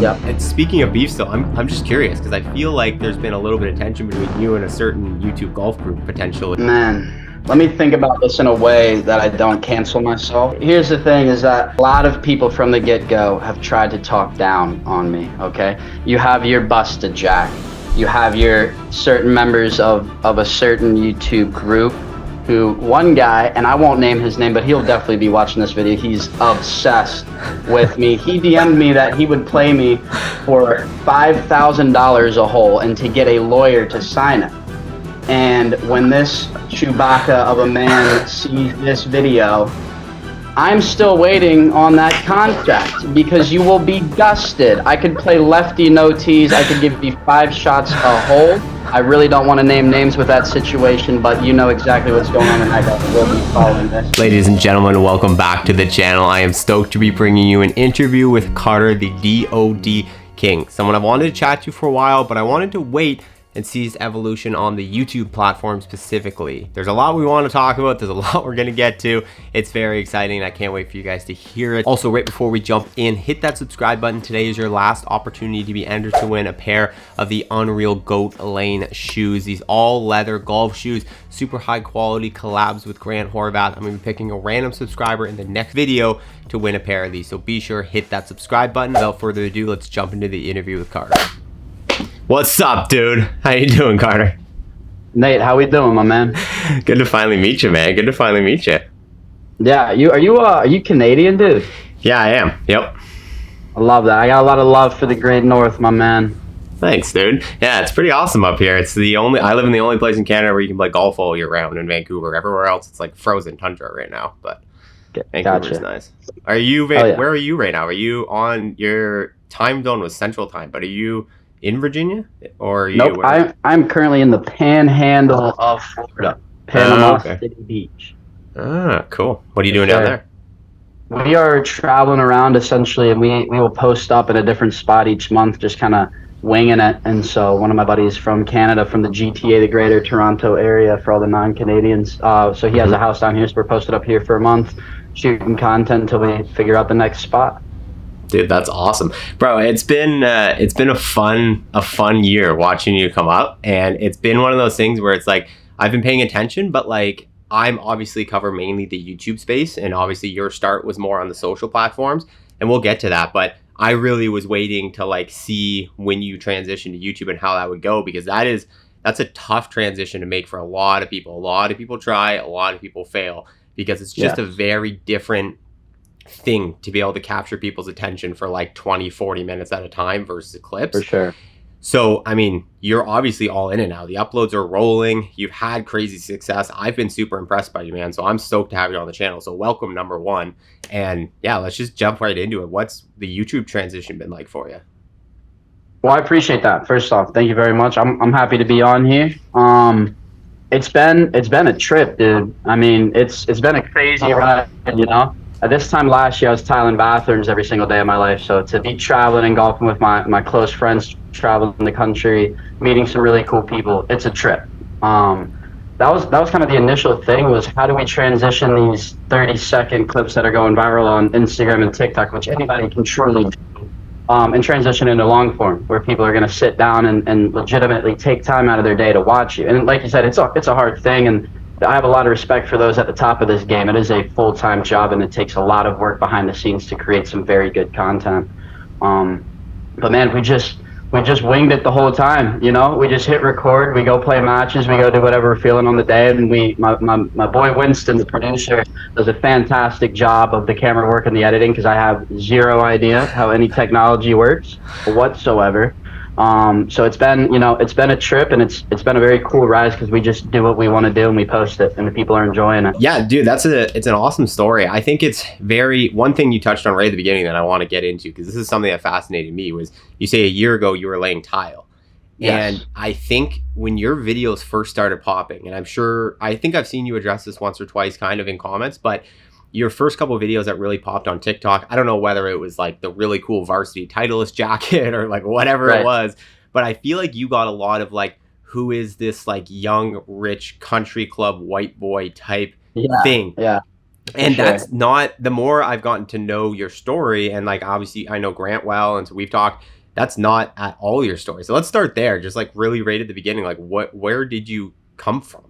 Yeah. And speaking of beef still, I'm just curious because I feel like there's been a little bit of tension between you and a certain YouTube golf group potentially. Man, let me think about this in a way that I don't cancel myself. Here's the thing is that a lot of people from the get-go have tried to talk down on me, okay? You have your Busted Jack. You have your certain members of a certain YouTube group who, one guy, and I won't name his name, but he'll definitely be watching this video. He's obsessed with me. He DM'd me that he would play me for $5,000 a hole and to get a lawyer to sign it. And when this Chewbacca of a man sees this video, I'm still waiting on that contract because you will be dusted. I could play lefty no tees. I could give you 5 shots a hole. I really don't want to name names with that situation, but you know exactly what's going on, and I will be following this. Ladies and gentlemen, welcome back to the channel. I am stoked to be bringing you an interview with Carter, the DOD King. Someone I've wanted to chat to for a while, but I wanted to wait and see his evolution on the YouTube platform specifically. There's a lot we want to talk about. There's a lot we're going to get to. It's very exciting. I can't wait for you guys to hear it. Also, right before we jump in, hit that subscribe button. Today is your last opportunity to be entered to win a pair of the Unreal Goat Lane shoes. These all leather golf shoes, super high quality collabs with Grant Horvath. I'm going to be picking a random subscriber in the next video to win a pair of these. So be sure hit that subscribe button. Without further ado, let's jump into the interview with Carter. What's up, dude? How you doing, Carter? Nate, how we doing, my man? Good to finally meet you, man. Good to finally meet you. Yeah, are you Canadian, dude? Yeah, I am. Yep. I love that. I got a lot of love for the Great North, my man. Thanks, dude. Yeah, it's pretty awesome up here. I live in the only place in Canada where you can play golf all year round in Vancouver. Everywhere else, it's like frozen tundra right now, but Vancouver's nice. Where are you right now? Are you on your time zone with Central Time, but are you in Virginia, or are you? Nope, I'm currently in the panhandle of Florida, Panama City Beach. Ah, cool. What are you doing down there? We are traveling around essentially, and we will post up in a different spot each month, just kind of winging it. And so one of my buddies from Canada, from the GTA, the Greater Toronto area, for all the non-Canadians. So he has a house down here, so we're posted up here for a month, shooting content until we figure out the next spot. Dude, that's awesome, bro. It's been a fun year watching you come up, and it's been one of those things where it's like I've been paying attention, but like I'm obviously cover mainly the YouTube space, and obviously your start was more on the social platforms, and we'll get to that. But I really was waiting to like see when you transition to YouTube and how that would go, because that's a tough transition to make for a lot of people. A lot of people try, a lot of people fail, because it's just a very different thing to be able to capture people's attention for like 20-40 minutes at a time versus clips. For sure. So I mean, you're obviously all in it now. The uploads are rolling. You've had crazy success. I've been super impressed by you, man. So I'm stoked to have you on the channel. So welcome, number one. And yeah, let's just jump right into it. What's the YouTube transition been like for you? Well, I appreciate that. First off, thank you very much. I'm happy to be on here. It's been a trip, dude. I mean, it's been a crazy ride, you know. At this time last year, I was tiling bathrooms every single day of my life. So to be traveling and golfing with my close friends, traveling the country, meeting some really cool people, it's a trip. That was kind of the initial thing, was how do we transition these 30-second clips that are going viral on Instagram and TikTok, which anybody can truly do, and transition into long form, where people are going to sit down and legitimately take time out of their day to watch you. And like you said, it's a hard thing, and I have a lot of respect for those at the top of this game. It is a full-time job, and it takes a lot of work behind the scenes to create some very good content. But man, we just winged it the whole time. You know, we just hit record, we go play matches, we go do whatever we're feeling on the day, and my boy Winston, the producer, does a fantastic job of the camera work and the editing, because I have zero idea how any technology works whatsoever. So it's been a trip, and it's been a very cool ride, because we just do what we want to do and we post it, and the people are enjoying it. Yeah, dude, it's an awesome story. I think it's one thing you touched on right at the beginning that I want to get into, because this is something that fascinated me, was you say a year ago you were laying tile. Yes. And I think when your videos first started popping, and I think I've seen you address this once or twice kind of in comments, but your first couple of videos that really popped on TikTok, I don't know whether it was like the really cool varsity Titleist jacket or like whatever it was, but I feel like you got a lot of like, who is this like young, rich country club white boy type thing. Yeah. And sure. that's not, the more I've gotten to know your story, and like obviously I know Grant well, and so we've talked, that's not at all your story. So let's start there, just like really right at the beginning. Like where did you come from?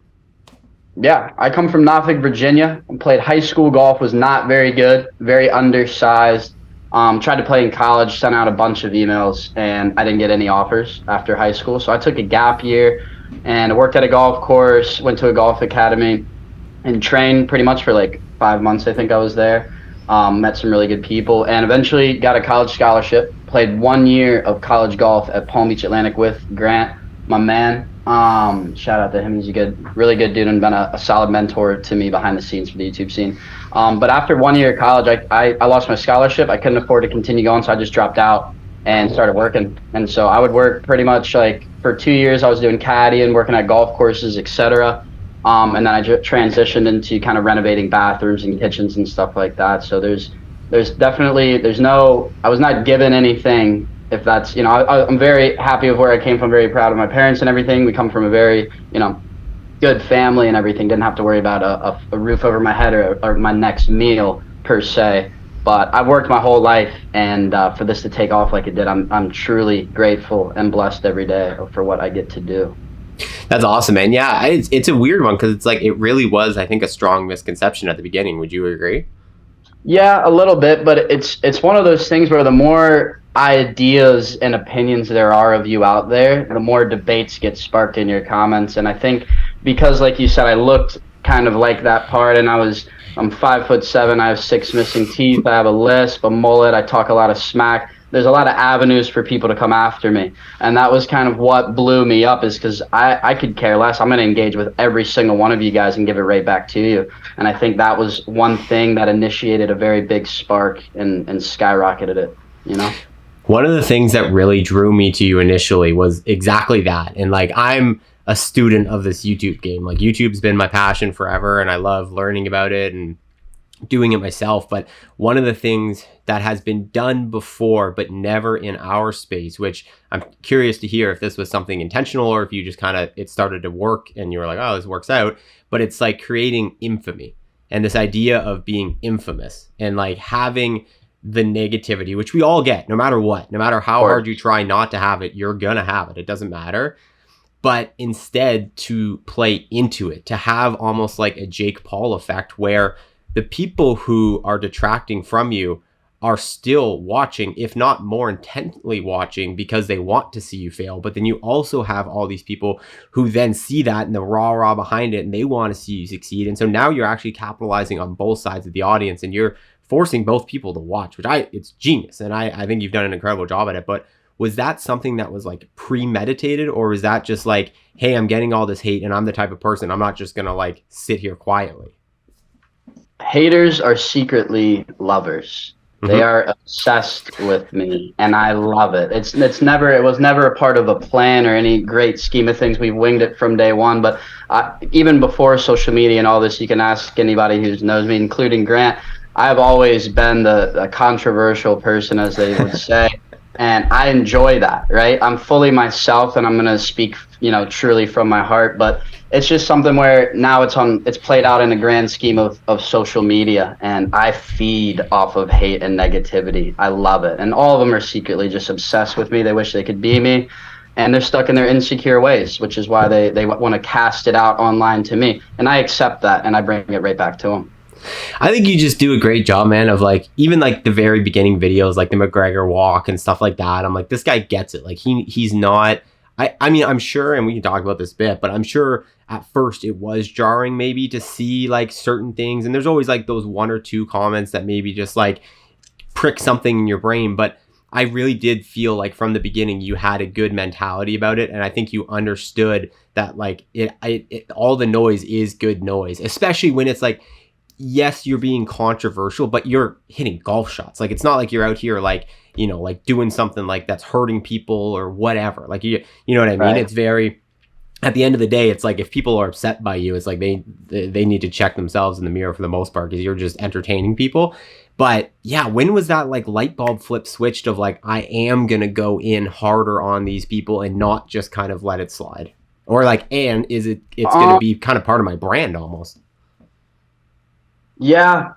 Yeah, I come from Norfolk, Virginia. Played high school golf, was not very good, very undersized. Tried to play in college, sent out a bunch of emails, and I didn't get any offers after high school. So I took a gap year and I worked at a golf course, went to a golf academy, and trained pretty much for like 5 months. I think I was there. Met some really good people, and eventually got a college scholarship. Played 1 year of college golf at Palm Beach Atlantic with Grant, my man. Shout out to him. He's a really good dude, and been a solid mentor to me behind the scenes for the YouTube scene. But after 1 year of college, I lost my scholarship. I couldn't afford to continue going, so I just dropped out and started working. And so I would work pretty much like for 2 years. I was doing caddying, working at golf courses, etc. And then I transitioned into kind of renovating bathrooms and kitchens and stuff like that. So there's definitely, I was not given anything. If that's, I'm very happy with where I came from, very proud of my parents and everything. We come from a very, good family and everything. Didn't have to worry about a roof over my head or my next meal per se. But I've worked my whole life, and for this to take off like it did, I'm truly grateful and blessed every day for what I get to do. That's awesome, man. Yeah, it's a weird one because it's like, it really was, I think, a strong misconception at the beginning. Would you agree? Yeah, a little bit, but it's one of those things where the more ideas and opinions there are of you out there, the more debates get sparked in your comments. And I think because, like you said, I looked kind of like that part, and I'm 5'7", I have 6 missing teeth, I have a lisp, a mullet, I talk a lot of smack. There's a lot of avenues for people to come after me. And that was kind of what blew me up, is because I could care less. I'm going to engage with every single one of you guys and give it right back to you. And I think that was one thing that initiated a very big spark and skyrocketed it. One of the things that really drew me to you initially was exactly that. And like, I'm a student of this YouTube game. Like, YouTube's been my passion forever, and I love learning about it and doing it myself. But one of the things that has been done before but never in our space, which I'm curious to hear if this was something intentional or if you just kind of, it started to work and you were like, oh, this works out, but it's like creating infamy and this idea of being infamous and like having the negativity, which we all get, no matter what, no matter how hard you try not to have it, you're gonna have it. It doesn't matter. But instead to play into it, to have almost like a Jake Paul effect where the people who are detracting from you are still watching, if not more intently watching, because they want to see you fail. But then you also have all these people who then see that and the rah behind it, and they want to see you succeed. And so now you're actually capitalizing on both sides of the audience, and you're forcing both people to watch, which it's genius. And I think you've done an incredible job at it. But was that something that was like premeditated, or was that just like, hey, I'm getting all this hate and I'm the type of person, I'm not just gonna like sit here quietly? Haters are secretly lovers. They are obsessed with me, and I love it. It was never a part of a plan or any great scheme of things. We've winged it from day one. But even before social media and all this, you can ask anybody who knows me, including Grant. I've always been the controversial person, as they would say, and I enjoy that. Right? I'm fully myself, and I'm gonna speak, truly from my heart. But it's just something where now it's played out in a grand scheme of social media, and I feed off of hate and negativity. I love it. And all of them are secretly just obsessed with me. They wish they could be me, and they're stuck in their insecure ways, which is why they want to cast it out online to me. And I accept that, and I bring it right back to them. I think you just do a great job, man, of like, even like the very beginning videos, like the McGregor walk and stuff like that. I'm like, this guy gets it. Like he's not, I mean, I'm sure, and we can talk about this bit, but I'm sure at first it was jarring maybe to see like certain things. And there's always like those one or two comments that maybe just like prick something in your brain. But I really did feel like from the beginning you had a good mentality about it. And I think you understood that like all the noise is good noise, especially when it's like, yes, you're being controversial, but you're hitting golf shots. Like, it's not like you're out here like, like doing something like that's hurting people or whatever. Like, you know what I mean? Right. It's very, at the end of the day, it's like if people are upset by you, it's like they need to check themselves in the mirror for the most part, because you're just entertaining people. But yeah, when was that like light bulb flip switched of like, I am going to go in harder on these people and not just kind of let it slide? Or like, and it's going to be kind of part of my brand almost? Yeah,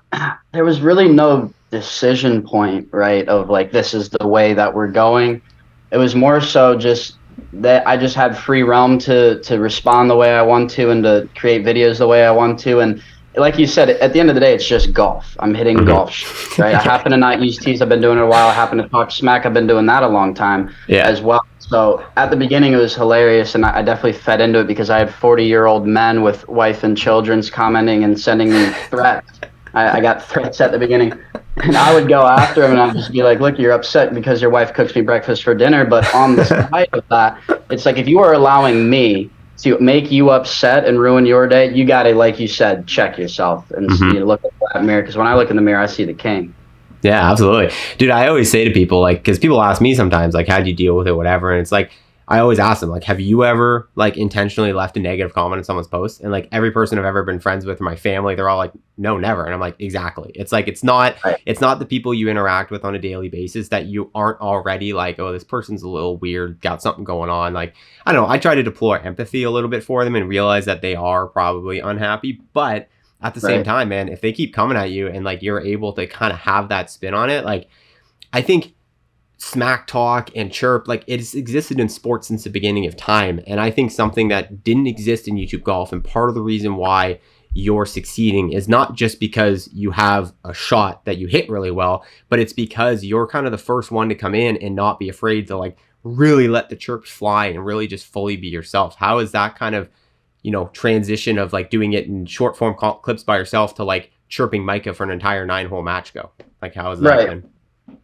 there was really no decision point, right? Of like, this is the way that we're going. It was more so just that I just had free realm to respond the way I want to and to create videos the way I want to. And like you said, at the end of the day, it's just golf. I'm hitting golf shots, right? I Yeah. happen to not use tees. I've been doing it a while. I happen to talk smack. I've been doing that a long time Yeah. as well. So at the beginning, it was hilarious, and I definitely fed into it because I had 40-year-old men with wife and children's commenting and sending me threats. I got threats at the beginning. And I would go after him and I'd just be like, look, you're upset because your wife cooks me breakfast for dinner. But on the side of that, it's like if you are allowing me to make you upset and ruin your day, you got to, like you said, check yourself and Hmm. look at that mirror. Because when I look in the mirror, I see the king. Yeah, absolutely. Dude, I always say to people, like, because people ask me sometimes, like, how do you deal with it, whatever. And it's like, I always ask them, like, have you ever, like, intentionally left a negative comment on someone's post? And, like, every person I've ever been friends with, or my family, they're all like, no, never. And I'm like, exactly. It's like, Right. it's not the people you interact with on a daily basis that you aren't already like, oh, this person's a little weird, got something going on. Like, I don't know. I try to deploy empathy a little bit for them and realize that they are probably unhappy. But at the same Right. time, man, if they keep coming at you and like you're able to kind of have that spin on it, like I think smack talk and chirp, like it's existed in sports since the beginning of time. And I think something that didn't exist in YouTube golf, and part of the reason why you're succeeding is not just because you have a shot that you hit really well, but it's because you're kind of the first one to come in and not be afraid to like really let the chirps fly and really just fully be yourself. How is that kind of, transition of like doing it in short form clips by yourself to like chirping Micah for an entire 9-hole match go? Like, how has that Right. been?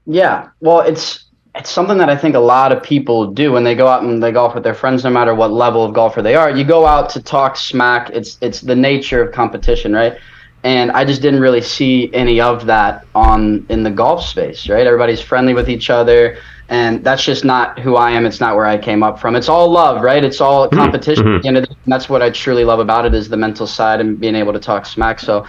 Yeah. Well, it's something that I think a lot of people do when they go out and they golf with their friends, no matter what level of golfer they are. You go out to talk smack. It's the nature of competition, right? And I just didn't really see any of that on in the golf space, right? Everybody's friendly with each other, and that's just not who I am. It's not where I came up from. It's all love, right? It's all competition at Mm-hmm. the end of the day. And that's what I truly love about it is the mental side and being able to talk smack. So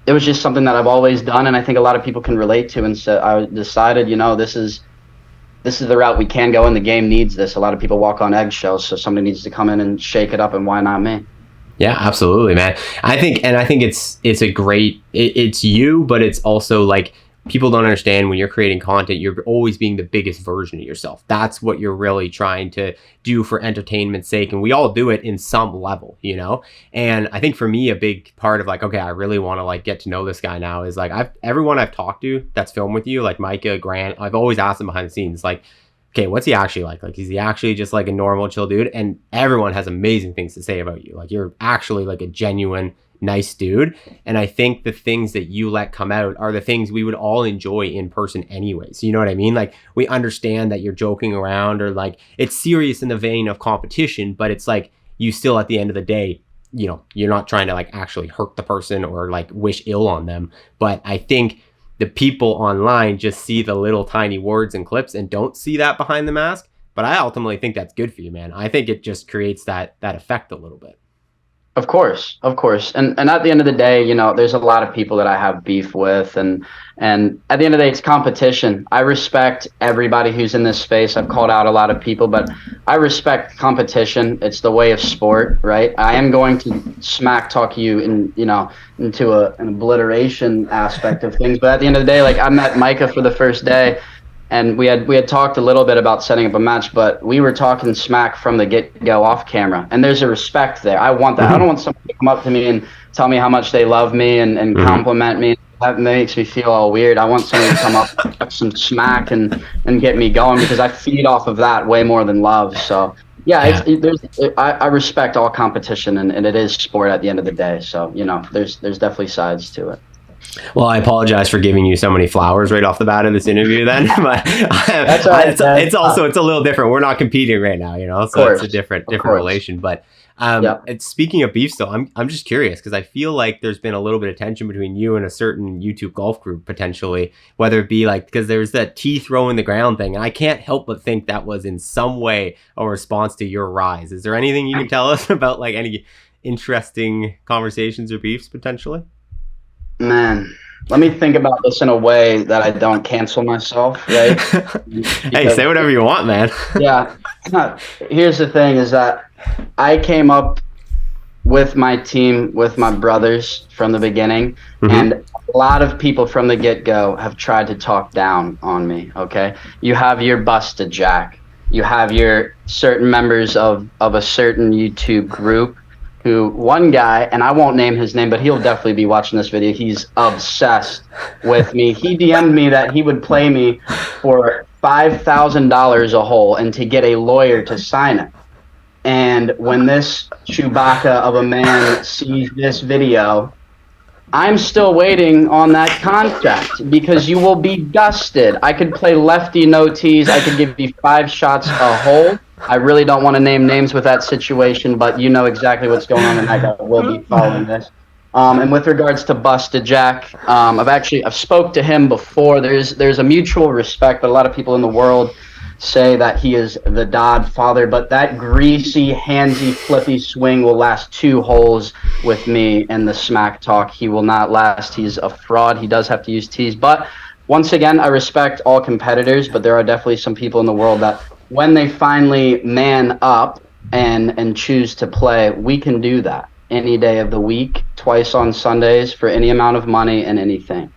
it was just something that I've always done, and I think a lot of people can relate to. And so I decided, this is the route we can go, and the game needs this. A lot of people walk on eggshells, so somebody needs to come in and shake it up, and why not me? Yeah, absolutely, man. I think it's a great it's you, but it's also like people don't understand when you're creating content, you're always being the biggest version of yourself. That's what you're really trying to do for entertainment's sake, and we all do it in some level. And I think for me, a big part of like, okay, I really want to like get to know this guy now is like everyone I've talked to that's filmed with you, like Micah, Grant, I've always asked them behind the scenes, like, okay, what's he actually like? Like, is he actually just like a normal, chill dude? And everyone has amazing things to say about you. Like, you're actually like a genuine, nice dude. And I think the things that you let come out are the things we would all enjoy in person anyways. You know what I mean? Like, we understand that you're joking around or like it's serious in the vein of competition, but it's like you still at the end of the day, you're not trying to like actually hurt the person or like wish ill on them. But I think the people online just see the little tiny words and clips and don't see that behind the mask. But I ultimately think that's good for you, man. I think it just creates that effect a little bit. Of course, and at the end of the day, there's a lot of people that I have beef with, and at the end of the day, it's competition. I respect everybody who's in this space. I've called out a lot of people, but I respect competition. It's the way of sport, right? I am going to smack talk you into an obliteration aspect of things, but at the end of the day, like I met Micah for the first day. And we had talked a little bit about setting up a match, but we were talking smack from the get go off camera. And there's a respect there. I want that. I don't Mm-hmm. want somebody to come up to me and tell me how much they love me and Mm-hmm. compliment me. That makes me feel all weird. I want somebody to come up, talk some smack, and get me going because I feed off of that way more than love. So yeah, Yeah. I respect all competition, and it is sport at the end of the day. So there's definitely sides to it. Well, I apologize for giving you so many flowers right off the bat of this interview then, but That's all right, man. it's a little different. We're not competing right now, Of so it's a course, different of course. relation. But Yeah. and speaking of beef still, I'm just curious because I feel like there's been a little bit of tension between you and a certain YouTube golf group potentially, whether it be like because there's that tea throw in the ground thing, and I can't help but think that was in some way a response to your rise. Is there anything you can tell us about like any interesting conversations or beefs potentially? Man, let me think about this in a way that I don't cancel myself, right? Hey, Because say whatever you want, man. yeah, here's the thing: is that I came up with my team, with my brothers from the beginning, and a lot of people from the get-go have tried to talk down on me, okay? You have your Busted Jack. You have your certain members of a certain YouTube group who, one guy, and I won't name his name, but he'll definitely be watching this video. He's obsessed with me. He DM'd me that he would play me for $5,000 a hole and to get a lawyer to sign it. And when this Chewbacca of a man sees this video, I'm still waiting on that contract because you will be dusted. I could play lefty no tees. I could give you 5 shots a hole. I really don't want to name names with that situation, but you know exactly what's going on, and I will be following this. And with regards to Busted Jack, I've spoke to him before. There's a mutual respect, but a lot of people in the world say that he is the DOD father, but that greasy, handsy, flippy swing will last 2 holes with me in the smack talk. He will not last. He's a fraud. He does have to use tees. But once again, I respect all competitors, but there are definitely some people in the world that when they finally man up and choose to play, we can do that any day of the week, twice on Sundays, for any amount of money and anything.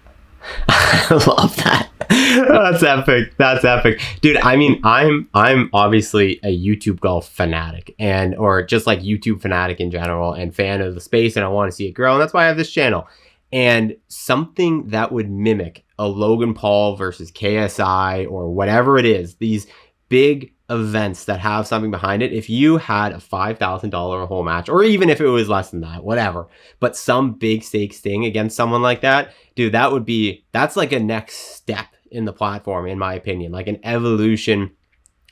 I love that. That's epic. That's epic, dude. I mean, I'm obviously a YouTube golf fanatic, or just like YouTube fanatic in general, and fan of the space, and I want to see it grow, and that's why I have this channel. And something that would mimic a Logan Paul versus KSI or whatever it is, these big events that have something behind it. If you had a $5,000 a hole match, or even if it was less than that, whatever, but some big stakes thing against someone like that, dude, that's like a next step in the platform, in my opinion, like an evolution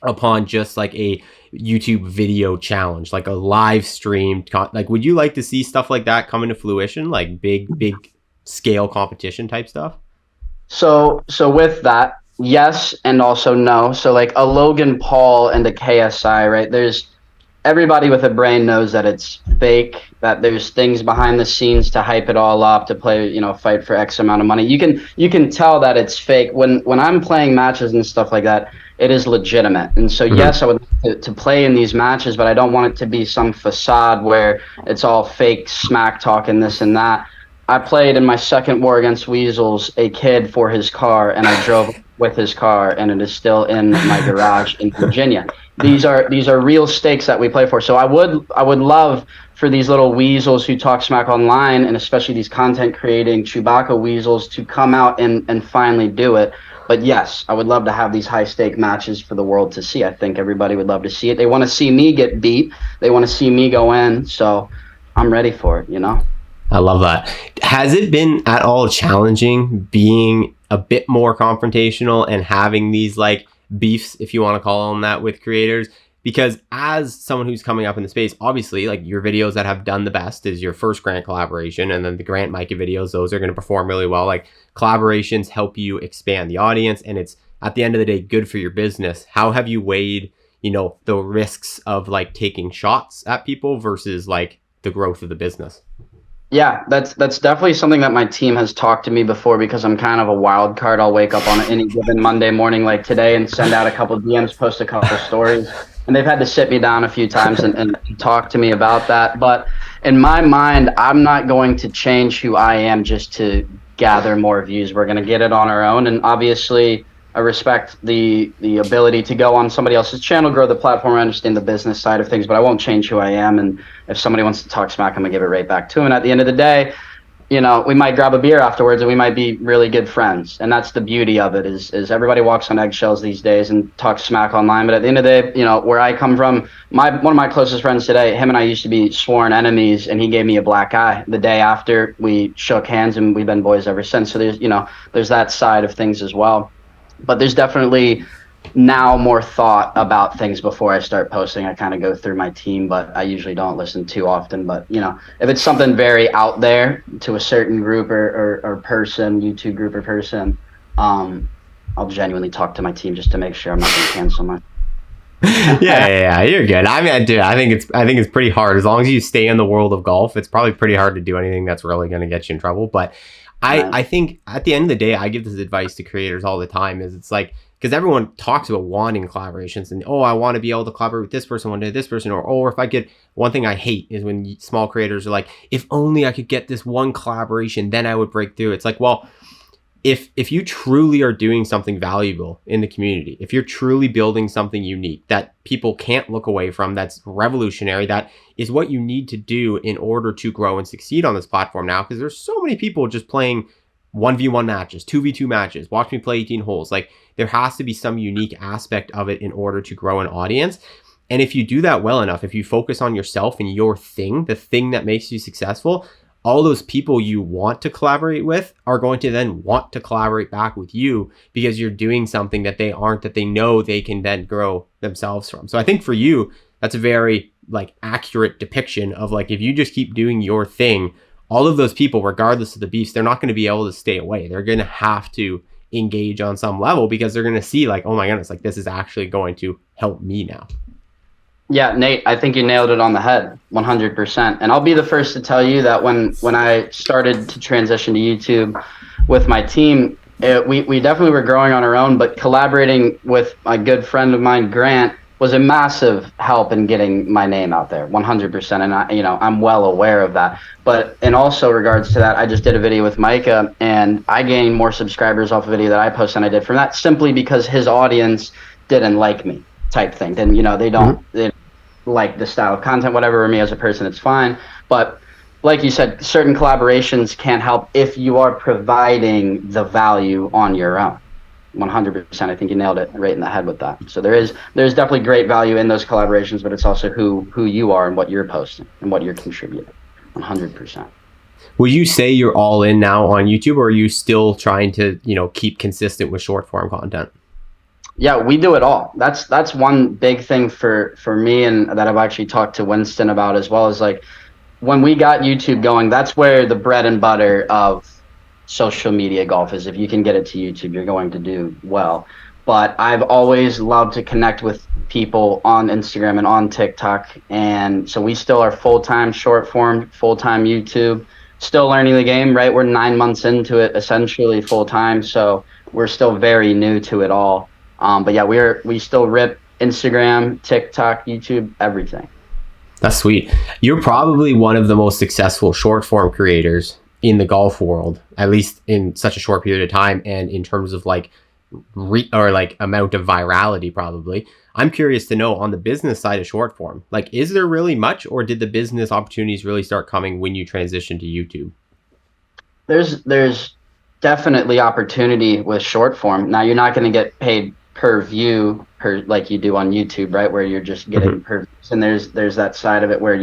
upon just like a YouTube video challenge, like a live stream. Like, would you like to see stuff like that come into fruition, like big scale competition type stuff? So with that, yes, and also no. So like a Logan Paul and a KSI, right? There's everybody with a brain knows that it's fake, that there's things behind the scenes to hype it all up, to play, fight for X amount of money. You can tell that it's fake. When I'm playing matches and stuff like that, it is legitimate. And so yes, I would like to play in these matches, but I don't want it to be some facade where it's all fake smack talk and this and that. I played in my second war against Weasels a kid for his car, and I drove with his car, and it is still in my garage in Virginia. These are real stakes that we play for. So I would love for these little weasels who talk smack online, and especially these content creating Chewbacca weasels, to come out and finally do it. But yes, I would love to have these high stake matches for the world to see. I think everybody would love to see it. They want to see me get beat. They want to see me go in. So I'm ready for it, I love that. Has it been at all challenging being a bit more confrontational and having these like beefs, if you want to call them that, with creators? Because as someone who's coming up in the space, obviously, like, your videos that have done the best is your first Grant collaboration, and then the Grant Micah videos, those are going to perform really well. Like, collaborations help you expand the audience, and it's, at the end of the day, good for your business. How have you weighed, the risks of like taking shots at people versus like the growth of the business? Yeah, that's definitely something that my team has talked to me before, because I'm kind of a wild card. I'll wake up on any given Monday morning like today and send out a couple DMs, post a couple stories, and they've had to sit me down a few times and talk to me about that. But in my mind, I'm not going to change who I am just to gather more views. We're going to get it on our own, and obviously I respect the ability to go on somebody else's channel, grow the platform. I understand the business side of things, but I won't change who I am. And if somebody wants to talk smack, I'm gonna give it right back to them. And at the end of the day, we might grab a beer afterwards, and we might be really good friends. And that's the beauty of it, is everybody walks on eggshells these days and talks smack online. But at the end of the day, where I come from, one of my closest friends today, him and I used to be sworn enemies, and he gave me a black eye the day after we shook hands, and we've been boys ever since. So there's that side of things as well. But there's definitely now more thought about things before I start posting. I kind of go through my team, but I usually don't listen too often. But, if it's something very out there to a certain group or person, YouTube group or person, I'll genuinely talk to my team just to make sure I'm not going to cancel my. yeah, you're good. I mean, dude, I think it's pretty hard. As long as you stay in the world of golf, it's probably pretty hard to do anything that's really going to get you in trouble. But I think at the end of the day, I give this advice to creators all the time, is it's like, because everyone talks about wanting collaborations and, oh, I want to be able to collaborate with this person, one day this person, or if I get, one thing I hate is when small creators are like, if only I could get this one collaboration, then I would break through. It's like, well, if you truly are doing something valuable in the community, if you're truly building something unique that people can't look away from, that's revolutionary, that is what you need to do in order to grow and succeed on this platform now, because there's so many people just playing 1v1 matches, 2v2 matches, watch me play 18 holes. Like, there has to be some unique aspect of it in order to grow an audience. And if you do that well enough, if you focus on yourself and your thing, the thing that makes you successful, all those people you want to collaborate with are going to then want to collaborate back with you, because you're doing something that they aren't, that they know they can then grow themselves from. So I think for you, that's a very like accurate depiction of like, if you just keep doing your thing, all of those people, regardless of the beefs, they're not going to be able to stay away. They're going to have to engage on some level, because they're going to see like, oh my goodness, like this is actually going to help me now. Yeah, Nate, I think you nailed it on the head, 100%. And I'll be the first to tell you that when I started to transition to YouTube with my team, we definitely were growing on our own, but collaborating with a good friend of mine, Grant, was a massive help in getting my name out there, 100%. And I'm well aware of that. But in also regards to that, I just did a video with Micah, and I gained more subscribers off a video that I posted than I did from that, simply because his audience didn't like me, type thing. Then they don't. They like the style of content, whatever. For me as a person, it's fine. But like you said, certain collaborations can help if you are providing the value on your own. 100%. I think you nailed it right in the head with that. So there's definitely great value in those collaborations, but it's also who you are and what you're posting and what you're contributing. 100%. Would you say you're all in now on YouTube, or are you still trying to keep consistent with short form content? Yeah, we do it all. That's one big thing for me, and that I've actually talked to Winston about as well, is like, when we got YouTube going, that's where the bread and butter of social media golf is. If you can get it to YouTube, you're going to do well. But I've always loved to connect with people on Instagram and on TikTok, and so we still are full-time short form, full-time YouTube, still learning the game, right? We're 9 months into it, essentially full-time, so we're still very new to it all. But yeah, we still rip Instagram, TikTok, YouTube, everything. That's sweet. You're probably one of the most successful short form creators in the golf world, at least in such a short period of time, and in terms of like amount of virality, probably. I'm curious to know, on the business side of short form, like, is there really much, or did the business opportunities really start coming when you transitioned to YouTube? There's definitely opportunity with short form. Now, you're not going to get paid per view like you do on YouTube, right? Where you're just getting per views. And there's that side of it where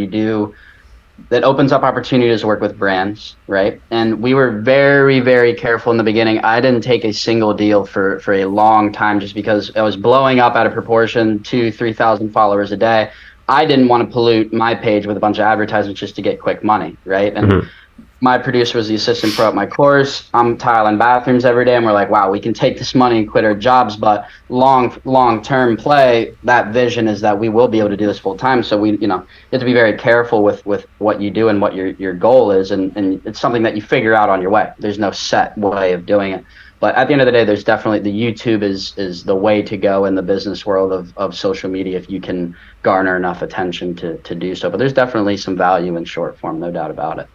that opens up opportunities to work with brands, right? And we were very, very careful in the beginning. I didn't take a single deal for a long time, just because I was blowing up out of proportion, 2,000-3,000 followers a day. I didn't want to pollute my page with a bunch of advertisements just to get quick money, right? And my producer was the assistant pro at my course. I'm tiling bathrooms every day, and we're like, wow, we can take this money and quit our jobs, but long-term play, that vision is that we will be able to do this full time. So we, you have to be very careful with what you do and what your goal is, and it's something that you figure out on your way. There's no set way of doing it. But at the end of the day, there's definitely, the YouTube is the way to go in the business world of social media, if you can garner enough attention to do so. But there's definitely some value in short form, no doubt about it.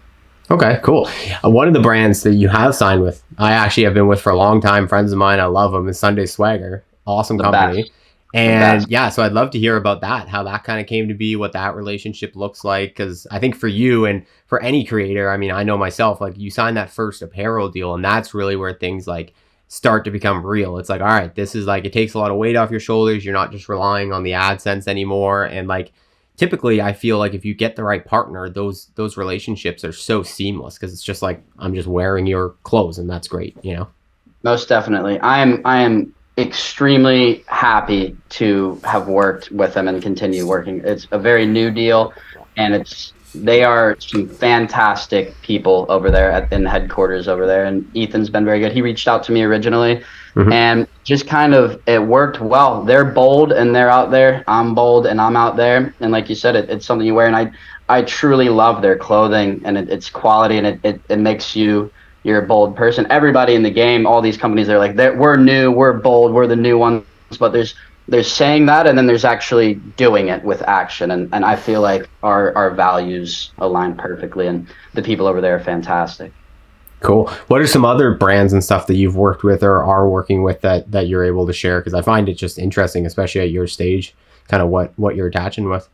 Okay, cool. One of the brands that you have signed with, I actually have been with for a long time, friends of mine, I love them, is Sunday Swagger. Awesome company. And yeah, so I'd love to hear about that, how that kind of came to be, what that relationship looks like. Because I think for you and for any creator, I mean, I know myself, like, you sign that first apparel deal, and that's really where things like start to become real. It's like, all right, this is like, it takes a lot of weight off your shoulders. You're not just relying on the AdSense anymore. And like, typically I feel like if you get the right partner, those relationships are so seamless, because it's just like, I'm just wearing your clothes, and that's great, Most definitely. I am extremely happy to have worked with them and continue working. It's a very new deal, and they are some fantastic people over there in headquarters over there. And Ethan's been very good. He reached out to me originally, and just kind of, it worked well. They're bold and they're out there. I'm bold and I'm out there. And like you said, it's something you wear. And I truly love their clothing, and it's quality, and it makes you you're a bold person. Everybody in the game, all these companies, they're like, we're new, we're bold, we're the new ones. But there's saying that, and then there's actually doing it with action. And I feel like our values align perfectly, and the people over there are fantastic. Cool. What are some other brands and stuff that you've worked with or are working with that you're able to share? Because I find it just interesting, especially at your stage, kind of what you're attaching with.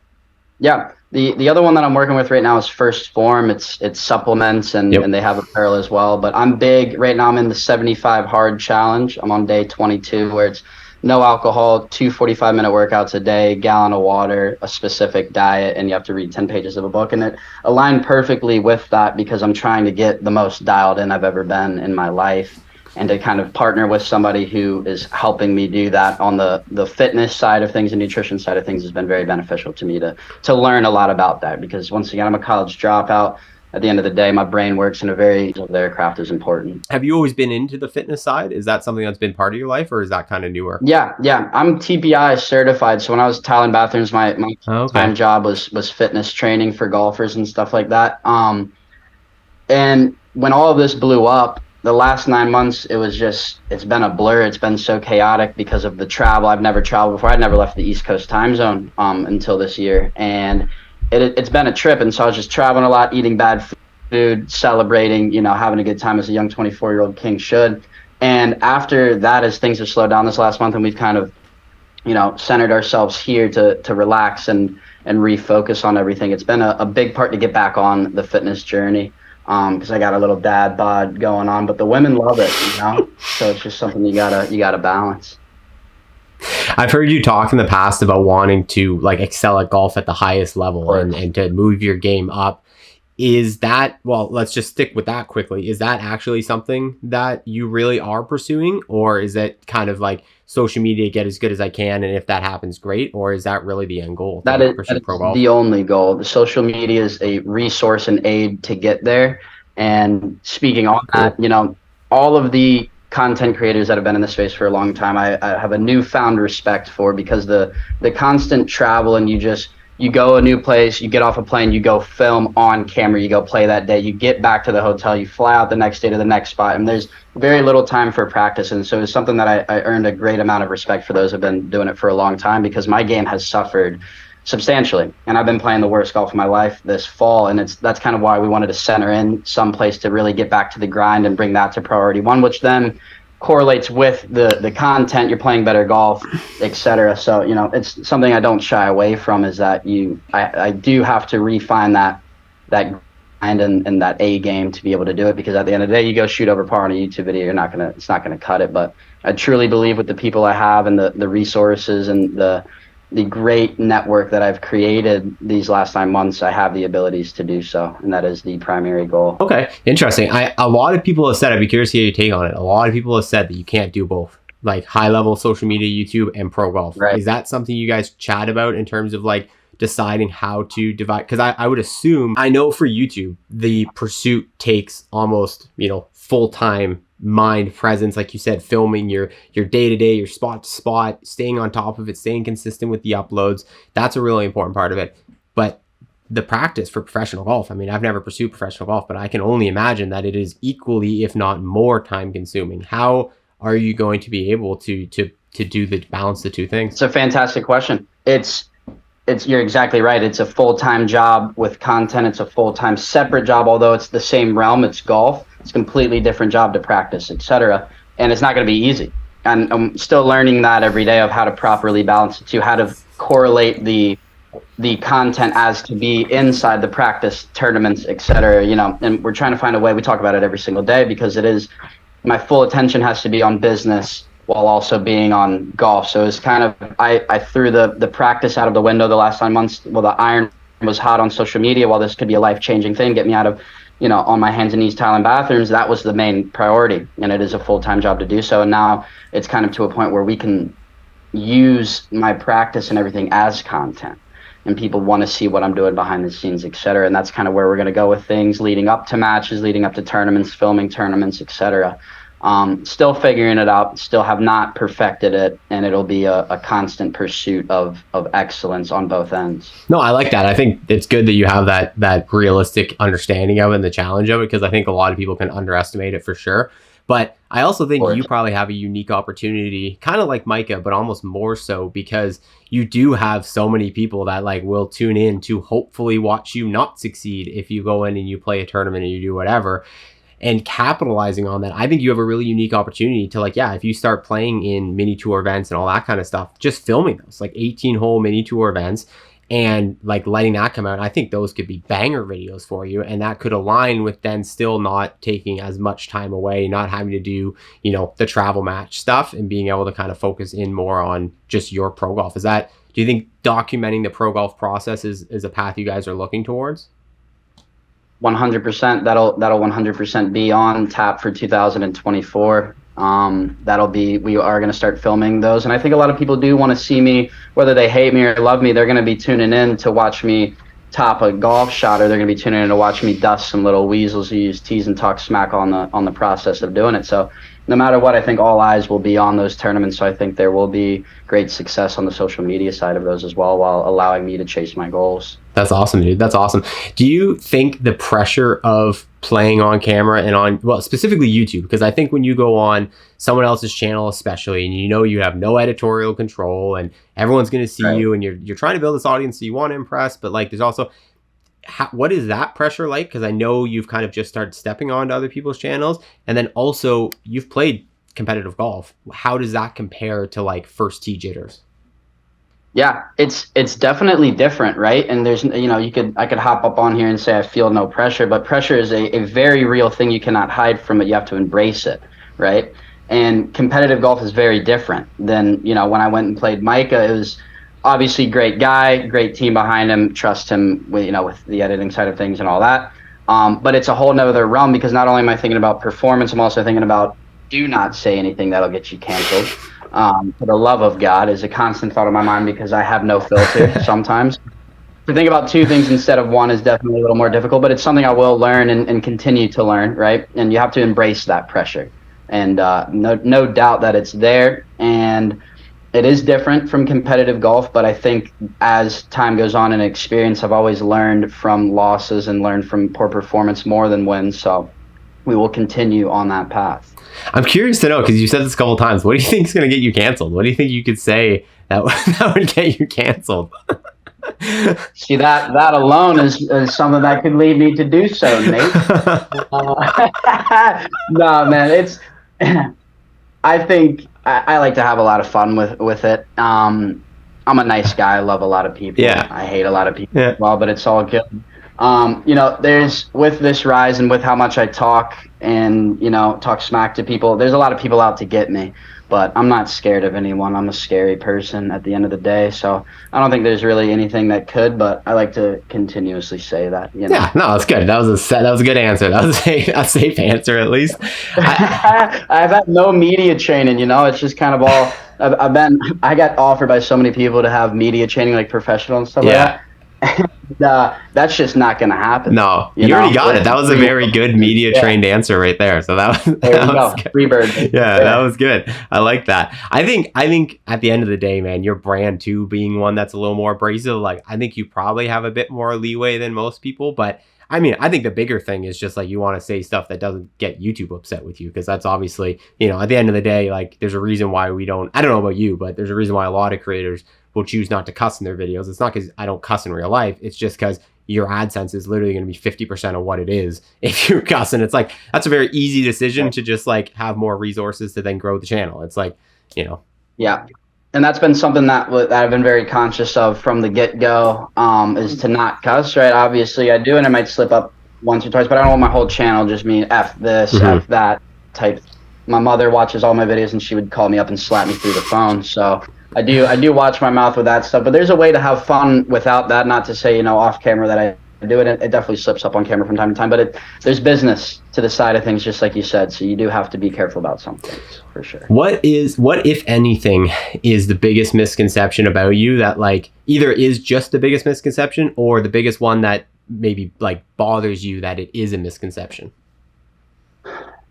Yeah. The other one that I'm working with right now is First Form. It's supplements, and they have apparel as well. But I'm big right now. I'm in the 75 hard challenge. I'm on day 22, where it's no alcohol, 2 45-minute workouts a day, gallon of water, a specific diet, and you have to read 10 pages of a book. And it aligned perfectly with that, because I'm trying to get the most dialed in I've ever been in my life, and to kind of partner with somebody who is helping me do that on the fitness side of things and nutrition side of things has been very beneficial to me to learn a lot about that. Because once again, I'm a college dropout. At the end of the day, my brain works in a very, their craft is important. Have you always been into the fitness side? Is that something that's been part of your life, or is that kind of newer? Yeah. I'm TPI certified. So when I was tiling bathrooms, my time job was fitness training for golfers and stuff like that. And when all of this blew up, the last 9 months, it's been a blur. It's been so chaotic because of the travel. I've never traveled before. I'd never left the East Coast time zone until this year. And it's been a trip. And so I was just traveling a lot, eating bad food, celebrating, having a good time as a young 24-year-old king should. And after that, as things have slowed down this last month, and we've kind of, centered ourselves here to relax and refocus on everything, it's been a big part to get back on the fitness journey. Because I got a little dad bod going on, but the women love it, So it's just something you gotta balance. I've heard you talk in the past about wanting to excel at golf at the highest level and to move your game up. Is that, well, let's just stick with that quickly. Is that actually something that you really are pursuing, or is it kind of like social media, get as good as I can, and if that happens, great? Or is that really the end goal? That is the only goal. The social media is a resource and aid to get there. And speaking on that, all of the content creators that have been in the space for a long time, I have a newfound respect for, because the constant travel, and you go a new place, you get off a plane, you go film on camera, you go play that day, you get back to the hotel, you fly out the next day to the next spot, and there's very little time for practice. And so it's something that I earned a great amount of respect for those who have been doing it for a long time, because my game has suffered substantially, and I've been playing the worst golf of my life this fall, and that's kind of why we wanted to center in some place to really get back to the grind and bring that to priority one, which then correlates with the content. You're playing better golf, etc. So it's something I don't shy away from, is that I do have to refine that grind and that A game to be able to do it, because at the end of the day, you go shoot over par on a YouTube video, it's not gonna cut it. But I truly believe with the people I have and the resources and the great network that I've created these last 9 months, I have the abilities to do so, and that is the primary goal. Okay, interesting. A lot of people have said, I'd be curious to hear your take on it. A lot of people have said that you can't do both, like high level social media, YouTube, and pro golf. Right. Is that something you guys chat about in terms of deciding how to divide? Because I would assume, I know for YouTube, the pursuit takes almost, full-time mind presence, like you said, filming your day-to-day, your spot to spot, staying on top of it, staying consistent with the uploads. That's a really important part of it. But the practice for professional golf, I've never pursued professional golf, but I can only imagine that it is equally, if not more, time consuming. How are you going to be able to do balance the two things? It's a fantastic question. You're exactly right. It's a full-time job with content. It's a full-time separate job, although it's the same realm. It's golf. It's a completely different job to practice, etc. And it's not going to be easy. And I'm still learning that every day, of how to properly balance it, to how to correlate the content as to be inside the practice tournaments, etc. And we're trying to find a way. We talk about it every single day, because it is, my full attention has to be on business while also being on golf. So it's kind of, I threw the practice out of the window the last 9 months. Well, the iron was hot on social media. While this could be a life-changing thing, get me out of, on my hands and knees tiling bathrooms, that was the main priority, and it is a full-time job to do so. And now it's kind of to a point where we can use my practice and everything as content, and people want to see what I'm doing behind the scenes, etc. And that's kind of where we're going to go with things leading up to matches, leading up to tournaments, filming tournaments, etc. Still figuring it out, still have not perfected it, and it'll be a constant pursuit of excellence on both ends. No, I like that. I think it's good that you have that realistic understanding of it and the challenge of it, because I think a lot of people can underestimate it for sure. But I also think you probably have a unique opportunity, kind of like Micah, but almost more so, because you do have so many people that like will tune in to hopefully watch you not succeed if you go in and you play a tournament and you do whatever. And capitalizing on that, I think you have a really unique opportunity to, like, yeah, if you start playing in mini tour events and all that kind of stuff, just filming those like 18-hole mini tour events and like letting that come out. I think those could be banger videos for you, and that could align with then still not taking as much time away, not having to do, you know, the travel match stuff, and being able to kind of focus in more on just your pro golf. Do you think documenting the pro golf process is a path you guys are looking towards? 100%. That'll 100% be on tap for 2024. We are going to start filming those, and I think a lot of people do want to see me, whether they hate me or love me. They're going to be tuning in to watch me top a golf shot, or they're going to be tuning in to watch me dust some little weasels who use tease and talk smack on the process of doing it. So no matter what, I think all eyes will be on those tournaments. So I think there will be great success on the social media side of those as well, while allowing me to chase my goals. That's awesome, dude. That's awesome. Do you think the pressure of playing on camera and on, well, specifically YouTube, because I think when you go on someone else's channel, especially, and you know you have no editorial control and everyone's going to see you, and you're trying to build this audience, so you want to impress, but like there's also, what is that pressure like? Because I know you've kind of just started stepping onto other people's channels, and then also you've played competitive golf. How does that compare to like first tee jitters? Yeah, it's definitely different, right? And there's, you know, I could hop up on here and say I feel no pressure, but pressure is a very real thing. You cannot hide from it. You have to embrace it, right? And competitive golf is very different than, you know, when I went and played Micah. It was obviously great guy, great team behind him, trust him with, you know, with the editing side of things and all that. But it's a whole nother realm, because not only am I thinking about performance, I'm also thinking about, do not say anything that'll get you canceled. For the love of God is a constant thought in my mind, because I have no filter sometimes. To think about two things instead of one is definitely a little more difficult, but it's something I will learn and continue to learn, right? And you have to embrace that pressure. And no doubt that it's there, and it is different from competitive golf, but I think as time goes on and experience, I've always learned from losses and learned from poor performance more than wins. So we will continue on that path. I'm curious to know, because you said this a couple of times, what do you think is going to get you canceled? What do you think you could say that would get you canceled? See, that alone is something that could lead me to do so, Nate. No, man, I think I like to have a lot of fun with it. I'm a nice guy. I love a lot of people. Yeah. I hate a lot of people as well, but it's all good. You know, there's, with this rise and with how much I talk and, you know, talk smack to people, there's a lot of people out to get me, but I'm not scared of anyone. I'm a scary person at the end of the day. So I don't think there's really anything that could, but I like to continuously say that, you know? Yeah, no, that's good. That was a good answer. That was a safe answer, at least. I've had no media training, you know, it's just kind of all, I got offered by so many people to have media training, like professional and stuff like that. That's just not going to happen. No, you already got it. That was a very good media trained answer right there. So that was free bird. Yeah, that was good. I like that. I think at the end of the day, man, your brand too, being one that's a little more abrasive, like I think you probably have a bit more leeway than most people. But I mean, I think the bigger thing is just like you want to say stuff that doesn't get YouTube upset with you, because that's obviously, you know, at the end of the day, like there's a reason why we don't, I don't know about you, but there's a reason why a lot of creators will choose not to cuss in their videos. It's not because I don't cuss in real life. It's just because your AdSense is literally going to be 50% of what it is if you're cussing. It's like, that's a very easy decision to just like have more resources to then grow the channel. It's like, you know. Yeah. And that's been something that I've been very conscious of from the get-go, is to not cuss, right? Obviously I do, and I might slip up once or twice, but I don't want my whole channel just mean F this, F that type. My mother watches all my videos, and she would call me up and slap me through the phone. So I do watch my mouth with that stuff, but there's a way to have fun without that. Not to say, you know, off camera that I do it. It definitely slips up on camera from time to time, but there's business to the side of things, just like you said. So you do have to be careful about some things, for sure. What if anything is the biggest misconception about you that like either is just the biggest misconception or the biggest one that maybe like bothers you that it is a misconception?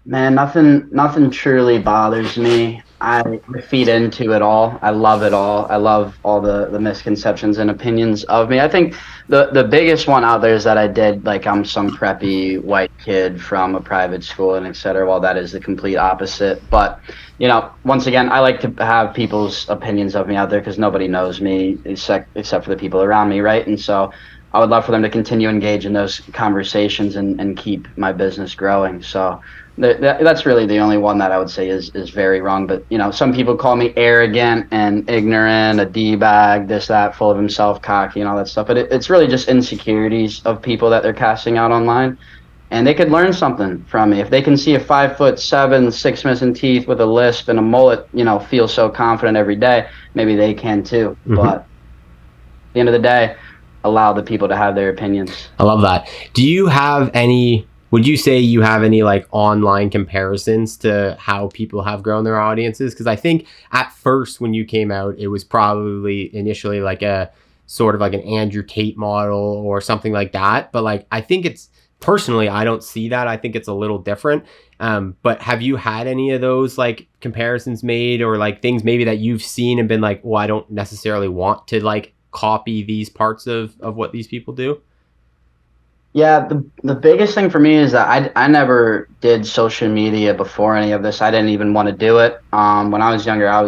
Man, nothing truly bothers me. I feed into it all. I love it all. I love all the misconceptions and opinions of me. I think the biggest one out there is that I did like I'm some preppy white kid from a private school and et cetera. Well, that is the complete opposite. But once again, I like to have people's opinions of me out there because nobody knows me except for the people around me, right? And so I would love for them to continue engage in those conversations and keep my business growing. So that's really the only one that I would say is very wrong. But some people call me arrogant and ignorant, a d-bag, this, that, full of himself, cocky, and all that stuff. But it's really just insecurities of people that they're casting out online, and they could learn something from me if they can see a 5'7", 6 missing teeth with a lisp and a mullet, feel so confident every day. Maybe they can too. Mm-hmm. But at the end of the day, allow the people to have their opinions. I love that. Would you say you have any like online comparisons to how people have grown their audiences? Because I think at first when you came out, it was probably initially like a sort of like an Andrew Tate model or something like that. But like, I think personally, I don't see that. I think it's a little different. But have you had any of those like comparisons made or like things maybe that you've seen and been like, well, I don't necessarily want to like copy these parts of what these people do? Yeah, the biggest thing for me is that I never did social media before any of this. I didn't even want to do it. When I was younger, I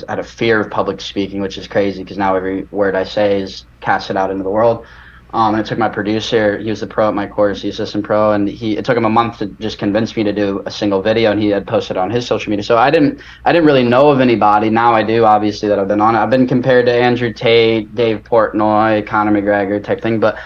had a fear of public speaking, which is crazy because now every word I say is casted out into the world. And it took my producer, he was the pro at my course, the assistant pro, and it took him a month to just convince me to do a single video, and he had posted on his social media. So I didn't really know of anybody. Now I do, obviously, that I've been on it. I've been compared to Andrew Tate, Dave Portnoy, Conor McGregor type thing, but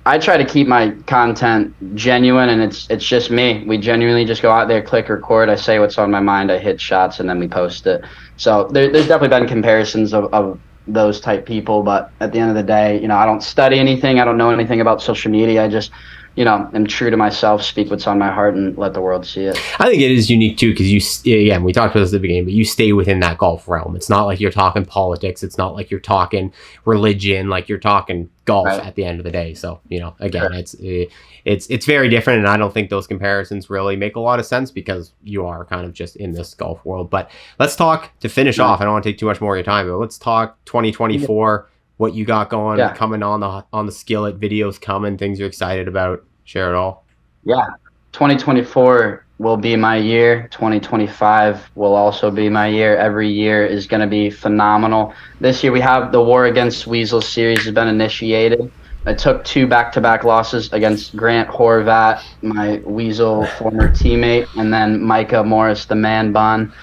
I try to keep my content genuine, and it's just me. We genuinely just go out there, click record. I say what's on my mind. I hit shots, and then we post it. So there's definitely been comparisons of those type people, but at the end of the day, I don't study anything. I don't know anything about social media. I just am true to myself, speak what's on my heart, and let the world see it. I think it is unique too, because again, we talked about this at the beginning, but you stay within that golf realm. It's not like you're talking politics. It's not like you're talking religion, like you're talking golf right. At the end of the day. So, again, sure. It's very different. And I don't think those comparisons really make a lot of sense because you are kind of just in this golf world. But let's talk to finish off. I don't want to take too much more of your time, but let's talk 2024. What you got going, coming on the skillet, videos coming, things you're excited about. Share it all. Yeah, 2024 will be my year. 2025 will also be my year. Every year is going to be phenomenal. This year we have the War Against Weasels series has been initiated. I took 2 back-to-back losses against Grant Horvat, my Weasel former teammate, and then Micah Morris, the man bun.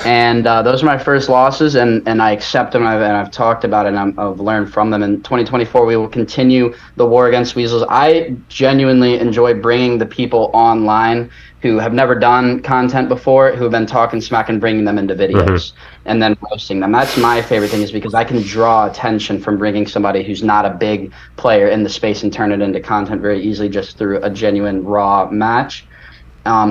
And those are my first losses, and I accept them, and I've talked about it, and I've learned from them. In 2024, we will continue the War Against Weasels. I genuinely enjoy bringing the people online who have never done content before, who have been talking smack, and bringing them into videos and then posting them. That's my favorite thing, is because I can draw attention from bringing somebody who's not a big player in the space and turn it into content very easily just through a genuine raw match.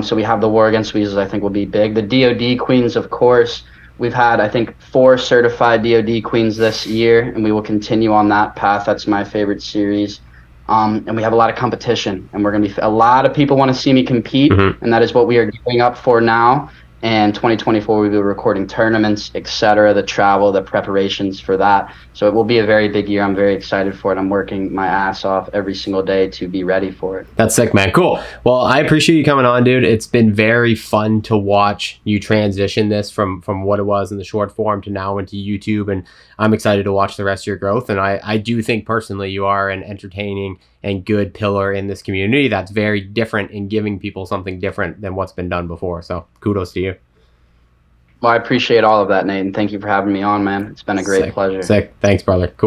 So we have the War Against Weasels, I think, will be big. The DOD Queens, of course. We've had, I think, 4 certified DOD Queens this year, and we will continue on that path. That's my favorite series. And we have a lot of competition, and a lot of people want to see me compete, and that is what we are gearing up for now. And 2024, we'll be recording tournaments, etc., the travel, the preparations for that. So it will be a very big year. I'm very excited for it. I'm working my ass off every single day to be ready for it. That's sick, man. Cool. Well, I appreciate you coming on, dude. It's been very fun to watch you transition this from what it was in the short form to now into YouTube. And I'm excited to watch the rest of your growth. And I do think personally you are an entertaining and good pillar in this community that's very different in giving people something different than what's been done before. So kudos to you. Well, I appreciate all of that, Nate, and thank you for having me on, man. It's been a great pleasure. Sick. Thanks, brother. Cool.